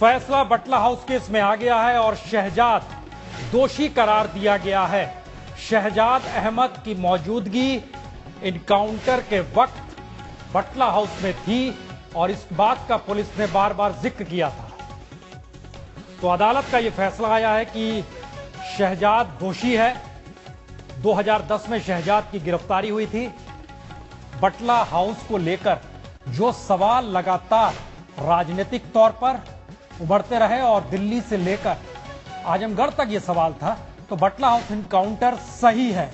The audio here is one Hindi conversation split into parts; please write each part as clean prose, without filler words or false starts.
फैसला बटला हाउस केस में आ गया है और शहजाद दोषी करार दिया गया है। शहजाद अहमद की मौजूदगी इनकाउंटर के वक्त बटला हाउस में थी और इस बात का पुलिस ने बार बार जिक्र किया था। तो अदालत का यह फैसला आया है कि शहजाद दोषी है। 2010 में शहजाद की गिरफ्तारी हुई थी। बटला हाउस को लेकर जो सवाल लगातार राजनीतिक तौर पर उभरते रहे और दिल्ली से लेकर आजमगढ़ तक ये सवाल था, तो बटला हाउस इनकाउंटर सही है।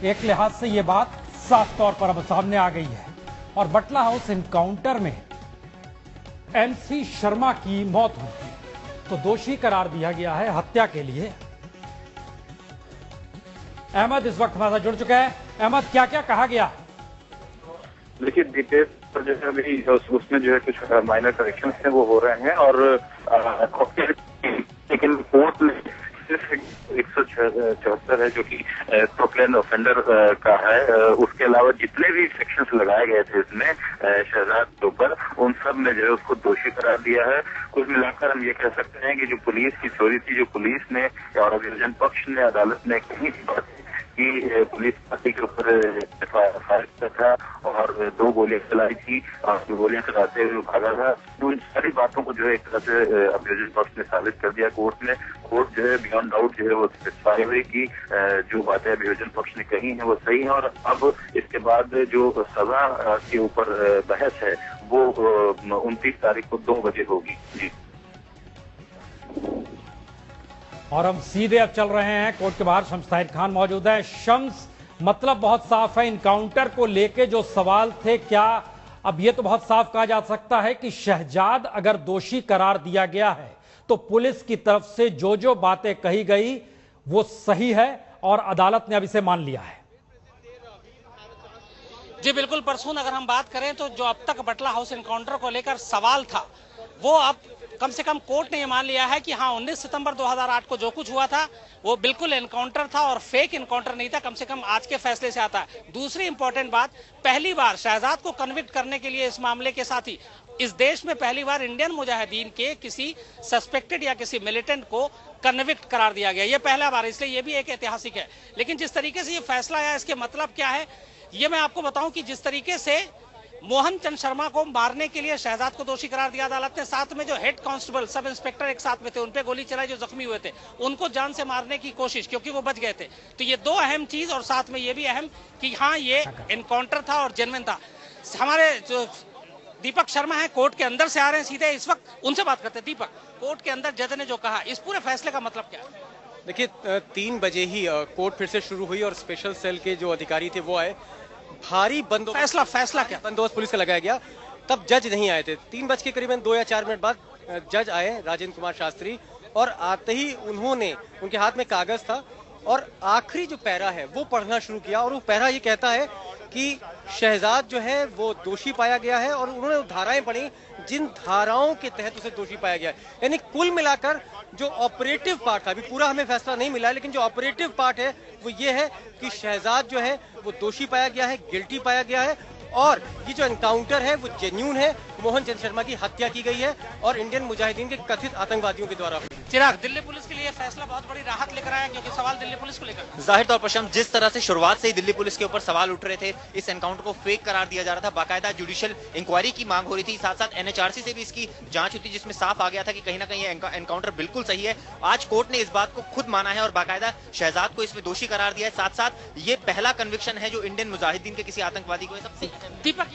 एक लिहाज से ये बात साफ तौर पर अब सामने आ गई है और बटला हाउस इनकाउंटर में एमसी शर्मा की मौत हुई थी, तो दोषी करार दिया गया है हत्या के लिए। अहमद इस वक्त हमारे साथ जुड़ चुका है। अहमद, क्या क्या कहा गया? देखिए, डिटेल पर जो है अभी उसमें जो है कुछ माइनर करेक्शंस हैं वो हो रहे हैं और लेकिन कोर्ट ने 174 है जो कि प्रोक्लेन ऑफेंडर का है। उसके अलावा जितने भी सेक्शंस लगाए गए थे इसमें शहजाद के ऊपर, उन सब में जो है उसको दोषी करार दिया है। कुल मिलाकर हम ये कह सकते हैं कि जो पुलिस की चोरी थी, जो पुलिस ने और अभियोजन पक्ष ने अदालत में कही थी बात कि पुलिस पार्टी के ऊपर फायर किया था और 2 गोलियां चलाई थी और गोलियां चलाते हुए भागा था। तो इन सारी बातों को जो है एक तरह से अभियोजन पक्ष ने साबित कर दिया कोर्ट में। कोर्ट जो है बियॉन्ड डाउट जो है वो सेटिस्फाई हुई कि जो बातें अभियोजन पक्ष ने कही हैं वो सही है। और अब इसके बाद जो सजा के ऊपर बहस है वो 29 तारीख को 2 बजे होगी। जी, और हम सीधे अब चल रहे हैं कोर्ट के बाहर। शम्स ताहिर खान मौजूद है। शम्स, मतलब बहुत साफ है, इनकाउंटर को लेके जो सवाल थे, क्या अब ये तो बहुत साफ कहा जा सकता है कि शहजाद अगर दोषी करार दिया गया है तो पुलिस की तरफ से जो जो बातें कही गई वो सही है और अदालत ने अब इसे मान लिया है? जी बिल्कुल परसून, अगर हम बात करें तो जो अब तक बटला हाउस एनकाउंटर को लेकर सवाल था वो अब कम से कम कोर्ट ने ये मान लिया है कि हाँ, 19 सितंबर 2008 को जो कुछ हुआ था वो बिल्कुल एनकाउंटर था और फेक एनकाउंटर नहीं था। कम से कम आज के फैसले से आता है। दूसरी इंपॉर्टेंट बात, पहली बार शहजाद को कन्विक्ट करने के लिए इस मामले के साथ ही इस देश में पहली बार इंडियन मुजाहिदीन के किसी सस्पेक्टेड या किसी मिलिटेंट को कन्विक्ट करार दिया गया। ये पहला बार, इसलिए ये भी एक ऐतिहासिक है। लेकिन जिस तरीके से ये फैसला आया, इसके मतलब क्या है ये मैं आपको बताऊं कि जिस तरीके से मोहन चंद शर्मा को मारने के लिए शहजाद को दोषी करार दिया अदालत ने, साथ में जो हेड कांस्टेबल सब इंस्पेक्टर एक साथ में थे उन पे गोली चलाई जो जख्मी हुए थे, उनको जान से मारने की कोशिश, क्योंकि वो बच गए थे। तो ये 2 अहम चीज और साथ में ये भी अहम कि हाँ, ये एनकाउंटर था और जेन्युइन था। हमारे जो दीपक शर्मा है कोर्ट के अंदर से आ रहे हैं सीधे, इस वक्त उनसे बात करते हैं। दीपक, कोर्ट के अंदर जज ने जो कहा, इस पूरे फैसले का मतलब क्या है? देखिए, 3 बजे ही कोर्ट फिर से शुरू हुई और स्पेशल सेल के जो अधिकारी थे वो आए। भारी बंदोबस्त, फैसला क्या बंदोबस्त पुलिस का लगाया गया। तब जज नहीं आए थे। 3 बज के करीबन 2 या 4 मिनट बाद जज आए, राजेंद्र कुमार शास्त्री, और आते ही उन्होंने, उनके हाथ में कागज था और आखिरी जो पैरा है वो पढ़ना शुरू किया। और वो पैरा ये कहता है कि शहजाद जो है वो दोषी पाया गया है और उन्होंने धाराएं पढ़ी जिन धाराओं के तहत उसे दोषी पाया गया है। यानी कुल मिलाकर जो ऑपरेटिव पार्ट था, अभी पूरा हमें फैसला नहीं मिला, लेकिन जो ऑपरेटिव पार्ट है वो ये है कि शहजाद जो है वो दोषी पाया गया है, गिल्टी पाया गया है और ये जो एनकाउंटर है वो जेन्यून है। मोहन चंद शर्मा की हत्या की गई है और इंडियन मुजाहिदीन के कथित आतंकवादियों के द्वारा। चिराग, दिल्ली पुलिस के लिए फैसला बहुत बड़ी राहत लेकर आया, क्योंकि सवाल दिल्ली पुलिस को लेकर जाहिर तौर पर शम्स, जिस तरह से शुरुआत से ही दिल्ली पुलिस के ऊपर सवाल उठ रहे थे, इस एनकाउंटर को फेक करार दिया जा रहा था, बाकायदा जुडिशियल इंक्वायरी की मांग हो रही थी, साथ साथ एनएचआरसी से भी इसकी जांच हुई थी जिसमें साफ आ गया था कि कहीं ना कहीं एनकाउंटर बिल्कुल सही है। आज कोर्ट ने इस बात को खुद माना है और बाकायदा शहजाद को इसमें दोषी करार दिया है। साथ साथ ये पहला कन्विक्शन है जो इंडियन मुजाहिदीन के किसी आतंकवादी को। सबसे दीपक,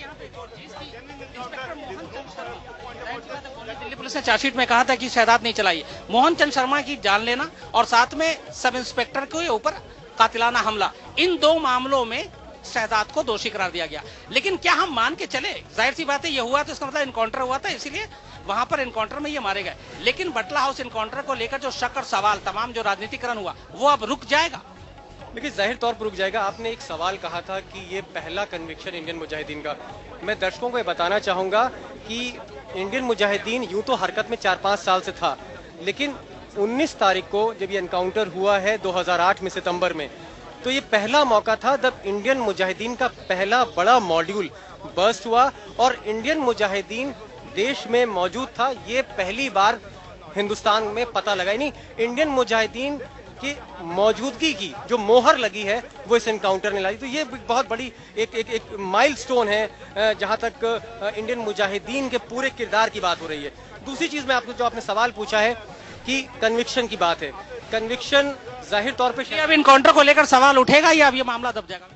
दिल्ली पुलिस ने चार्जशीट में कहा था कि शहजाद नहीं चलाई। मोहन चंद शर्मा की जान लेना और साथ में सब इंस्पेक्टर के ऊपर कातिलाना हमला, इन 2 मामलों में शहजाद को दोषी करार दिया गया। लेकिन क्या हम मान के चले, जाहिर सी बात है ये हुआ तो इसका मतलब एनकाउंटर हुआ था, इसीलिए वहां पर एनकाउंटर में ये मारे गए। लेकिन बटला हाउस एनकाउंटर को लेकर जो शक और सवाल, तमाम जो राजनीतिकरण हुआ, वो अब रुक जाएगा? देखिए, जाहिर तौर पर रुक जाएगा। आपने एक सवाल कहा था कि ये पहला कन्विक्शन इंडियन मुजाहिदीन का। मैं दर्शकों को ये बताना चाहूंगा कि इंडियन मुजाहिदीन यूं तो हरकत में 4-5 साल से था, लेकिन 19 तारीख को जब ये एनकाउंटर हुआ है 2008 में सितंबर में, तो ये पहला मौका था जब इंडियन मुजाहिदीन का पहला बड़ा मॉड्यूल बर्स्ट हुआ और इंडियन मुजाहिदीन देश में मौजूद था, ये पहली बार हिंदुस्तान में पता लगा। नहीं, इंडियन मुजाहिदीन की मौजूदगी की जो मोहर लगी है वो इस एनकाउंटर ने लाई। तो ये बहुत बड़ी एक माइलस्टोन है जहां तक इंडियन मुजाहिदीन के पूरे किरदार की बात हो रही है। दूसरी चीज में आपको जो आपने सवाल पूछा है कि कन्विक्शन की बात है, कन्विक्शन जाहिर तौर पे अब एनकाउंटर को लेकर सवाल उठेगा या अब ये मामला दब जाएगा?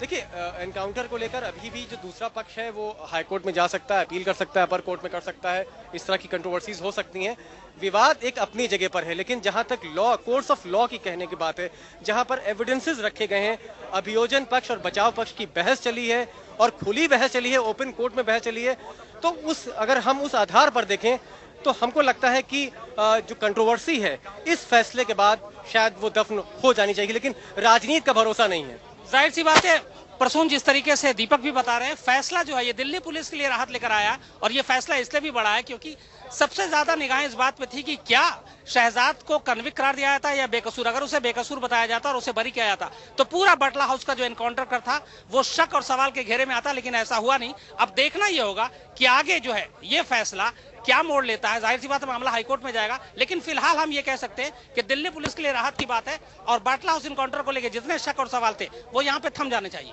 देखिए, एनकाउंटर को लेकर अभी भी जो दूसरा पक्ष है वो हाई कोर्ट में जा सकता है, अपील कर सकता है, अपर कोर्ट में कर सकता है, इस तरह की कंट्रोवर्सीज हो सकती हैं। विवाद एक अपनी जगह पर है, लेकिन जहां तक लॉ, कोर्ट्स ऑफ लॉ की कहने की बात है, जहां पर एविडेंसेस रखे गए हैं, अभियोजन पक्ष और बचाव पक्ष की बहस चली है और खुली बहस चली है, ओपन कोर्ट में बहस चली है, तो अगर हम उस आधार पर देखें तो हमको लगता है कि जो कंट्रोवर्सी है इस फैसले के बाद शायद वो दफन हो जानी चाहिए, लेकिन राजनीति का भरोसा नहीं है। जाहिर सी बात है प्रसून, जिस तरीके से दीपक भी बता रहे हैं, फैसला जो है ये दिल्ली पुलिस के लिए राहत लेकर आया और ये फैसला इसलिए भी बड़ा है क्योंकि सबसे ज्यादा निगाहें इस बात पे थी कि क्या शहजाद को कन्विक्ट करार दिया जाता या बेकसूर। अगर उसे बेकसूर बताया जाता और उसे बरी किया जाता तो पूरा बटला हाउस का जो एनकाउंटर कर था वो शक और सवाल के घेरे में आता, लेकिन ऐसा हुआ नहीं। अब देखना यह होगा कि आगे जो है ये फैसला क्या मोड़ लेता है। जाहिर सी बात है मामला हाईकोर्ट में जाएगा, लेकिन फिलहाल हम ये कह सकते हैं कि दिल्ली पुलिस के लिए राहत की बात है और बटला हाउस एनकाउंटर को लेकर जितने शक और सवाल थे वो यहाँ पे थम जाने चाहिए।